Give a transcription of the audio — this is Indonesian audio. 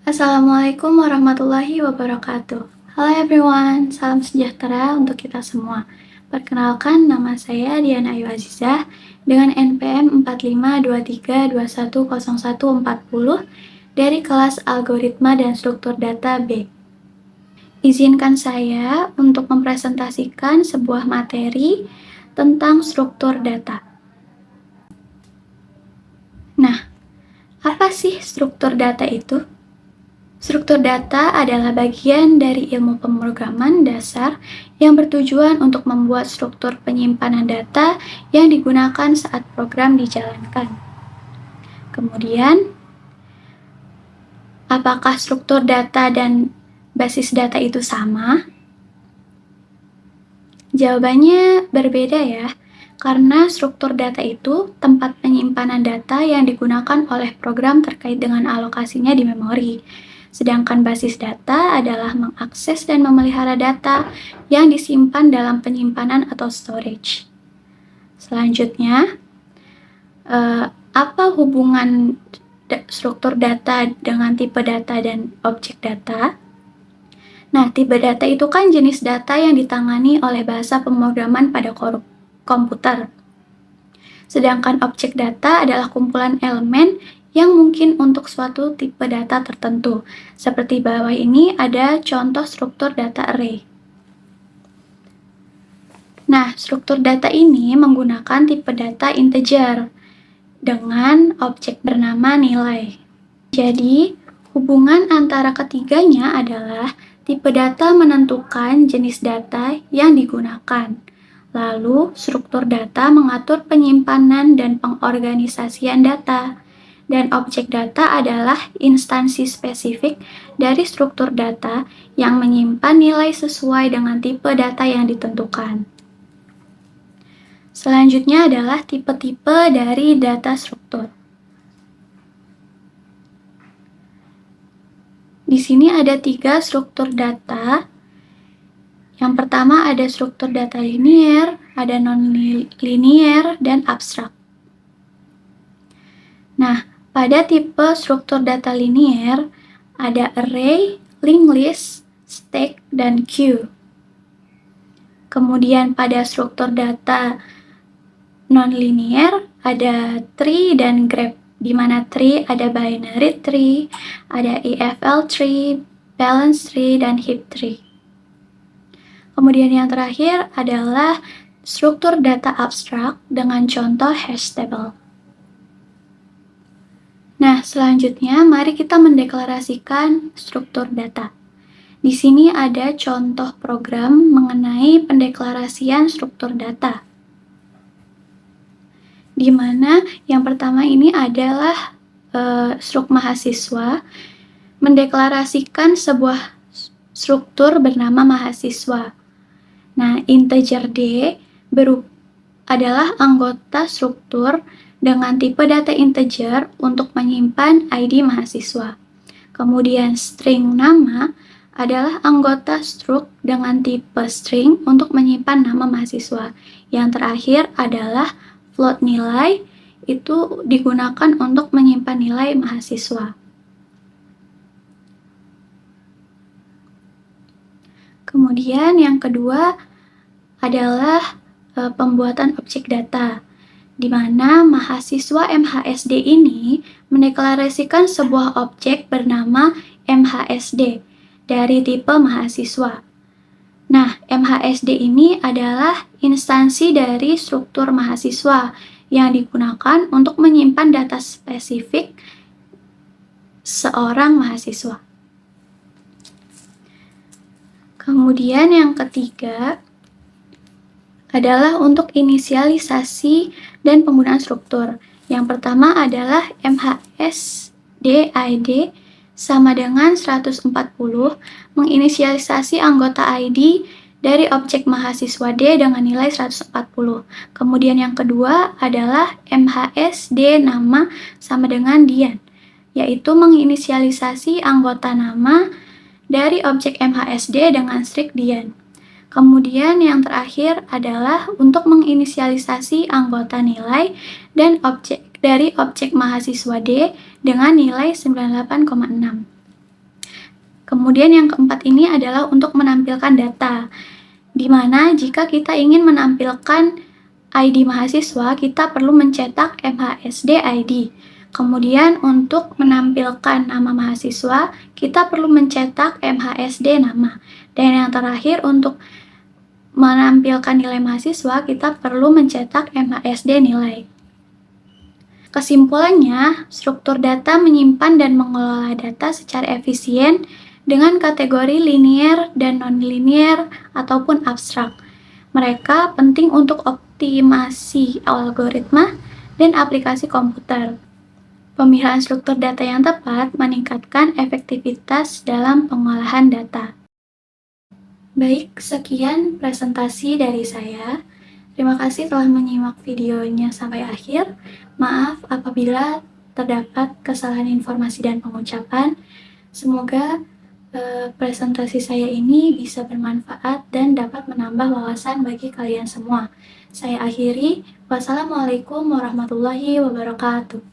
Assalamualaikum warahmatullahi wabarakatuh. Halo everyone, salam sejahtera untuk kita semua. Perkenalkan, nama saya Diana Ayu Azizah dengan NPM 4523210140 dari kelas Algoritma dan Struktur Data B. Izinkan saya untuk mempresentasikan sebuah materi tentang struktur data. Nah, apa sih struktur data itu? Struktur data adalah bagian dari ilmu pemrograman dasar yang bertujuan untuk membuat struktur penyimpanan data yang digunakan saat program dijalankan. Kemudian, apakah struktur data dan basis data itu sama? Jawabannya berbeda ya, karena struktur data itu tempat penyimpanan data yang digunakan oleh program terkait dengan alokasinya di memori. Sedangkan basis data adalah mengakses dan memelihara data yang disimpan dalam penyimpanan atau storage. Selanjutnya, apa hubungan struktur data dengan tipe data dan objek data? Nah, tipe data itu kan jenis data yang ditangani oleh bahasa pemrograman pada komputer. Sedangkan objek data adalah kumpulan elemen yang mungkin untuk suatu tipe data tertentu. Seperti bawah ini ada contoh struktur data array. Nah, struktur data ini menggunakan tipe data integer dengan objek bernama nilai. Jadi, hubungan antara ketiganya adalah tipe data menentukan jenis data yang digunakan. Lalu, struktur data mengatur penyimpanan dan pengorganisasian data. Dan objek data adalah instansi spesifik dari struktur data yang menyimpan nilai sesuai dengan tipe data yang ditentukan. Selanjutnya adalah tipe-tipe dari data struktur. Di sini ada 3 struktur data. Yang pertama ada struktur data linier, ada non-linier, dan abstrak. Nah, pada tipe struktur data linier, ada array, linked list, stack, dan queue. Kemudian pada struktur data non-linier, ada tree dan graph, di mana tree ada binary tree, ada EFL tree, balance tree, dan heap tree. Kemudian yang terakhir adalah struktur data abstrak dengan contoh hash table. Nah, selanjutnya mari kita mendeklarasikan struktur data. Di sini ada contoh program mengenai pendeklarasian struktur data. Di mana yang pertama ini adalah struk mahasiswa mendeklarasikan sebuah struktur bernama mahasiswa. Nah, integer D adalah anggota struktur dengan tipe data integer untuk menyimpan ID mahasiswa. Kemudian string nama adalah anggota struk dengan tipe string untuk menyimpan nama mahasiswa. Yang terakhir adalah float nilai, itu digunakan untuk menyimpan nilai mahasiswa. Kemudian yang kedua adalah pembuatan objek data, di mana mahasiswa MHSD ini mendeklarasikan sebuah objek bernama MHSD dari tipe mahasiswa. Nah, MHSD ini adalah instansi dari struktur mahasiswa yang digunakan untuk menyimpan data spesifik seorang mahasiswa. Kemudian yang ketiga adalah untuk inisialisasi dan penggunaan struktur. Yang pertama adalah MHSD ID sama dengan 140 menginisialisasi anggota ID dari objek mahasiswa D dengan nilai 140. Kemudian yang kedua adalah MHSD nama sama dengan Dian, yaitu menginisialisasi anggota nama dari objek MHSD dengan string Dian. Kemudian yang terakhir adalah untuk menginisialisasi anggota nilai dan objek dari objek mahasiswa D dengan nilai 98,6. Kemudian yang keempat ini adalah untuk menampilkan data, di mana jika kita ingin menampilkan ID mahasiswa, kita perlu mencetak MHSD ID. Kemudian untuk menampilkan nama mahasiswa, kita perlu mencetak MHSD nama. Dan yang terakhir untuk menampilkan nilai mahasiswa, kita perlu mencetak MHSD nilai. Kesimpulannya, struktur data menyimpan dan mengelola data secara efisien dengan kategori linear dan non-linear ataupun abstrak. Mereka penting untuk optimasi algoritma dan aplikasi komputer. Pemilihan struktur data yang tepat meningkatkan efektivitas dalam pengolahan data. Baik, sekian presentasi dari saya. Terima kasih telah menyimak videonya sampai akhir. Maaf apabila terdapat kesalahan informasi dan pengucapan. Semoga presentasi saya ini bisa bermanfaat dan dapat menambah wawasan bagi kalian semua. Saya akhiri. Wassalamualaikum warahmatullahi wabarakatuh.